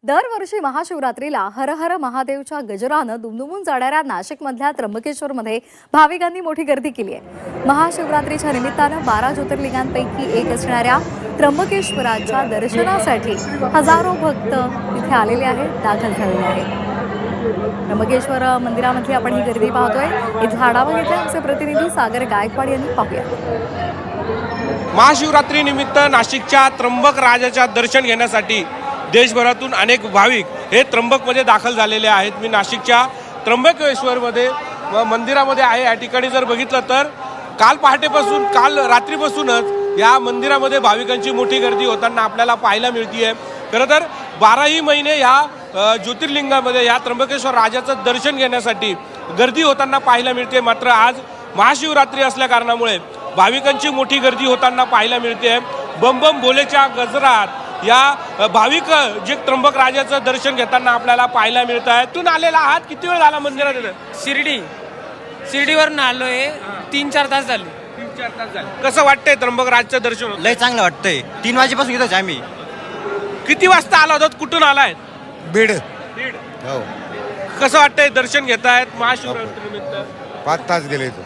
दरवर्षी महाशिवरात्रीला हर हर महादेवच्या गजरानं दुमदुमून जाणाऱ्या नाशिकमधल्या त्र्यंबकेश्वरमध्ये भाविकांनी मोठी गर्दी केली आहे। महाशिवरात्रीच्या निमित्तानं 12 ज्योतिर्लिंगांपैकी एक असणाऱ्या त्र्यंबकेश्वराच्या दर्शनासाठी हजारो भक्त तिथे आलेले आहेत, दाखल झालेले आहेत। त्र्यंबकेश्वर मंदिरामध्ये आपण ही गर्दी पाहतोय। इथला आढावा घेतलाय आमचे प्रतिनिधी सागर गायकवाड यांनी। पाहूया। महाशिवरात्री निमित्त नाशिकच्या त्र्यंबक राजाच्या दर्शन घेण्यासाठी देशभरातून अनेक भाविक हे त्र्यंबकमध्ये दाखल झालेले आहेत। मी नाशिकच्या त्र्यंबकेश्वरमध्ये मंदिरामध्ये आहे। या ठिकाणी जर बघितलं तर काल रात्रीपासूनच या मंदिरामध्ये भाविकांची मोठी गर्दी होताना आपल्याला पाहायला मिळते। खरं तर 12ही महिने या ज्योतिर्लिंगामध्ये या त्र्यंबकेश्वर राजाचं दर्शन घेण्यासाठी गर्दी होताना पाहायला मिळते। मात्र आज महाशिवरात्री असल्या कारणामुळे भाविकांची मोठी गर्दी होताना पाहायला मिळते। बम बम भोलेच्या गजरात या भाविक जे त्र्यंबक राजाचं दर्शन घेताना आपल्याला पाहायला मिळत आहे। तून आलेला आहात, किती वेळ झाला मंदिरात? शिर्डीवरून आलोय, 3-4 तास झाले। 3-4 तास झाले। कसं वाटतंय त्र्यंबक राजाचं दर्शन? लय चांगलं वाटतंय। 3 वाजेपासून इथंच आम्ही। किती वाजता आला होता? कुठून आलाय? बीड। हो। कसं वाटतंय दर्शन घेतायत महाशिवरात्री निमित्त? 5 तास गेले तो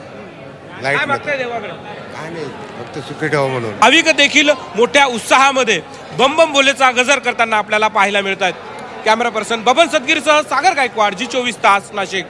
काय लाईट मागताय देवाकडे? काय नाही, फक्त सुखी ठेवा म्हणून। भाविक देखील मोठ्या उत्साहामध्ये बम बम भोलेचा गजर करताना आपल्याला पाहायला मिळतात। कॅमेरा पर्सन बबन सदगीरसह सागर गायकवाड, जी 24 तास, नाशिक।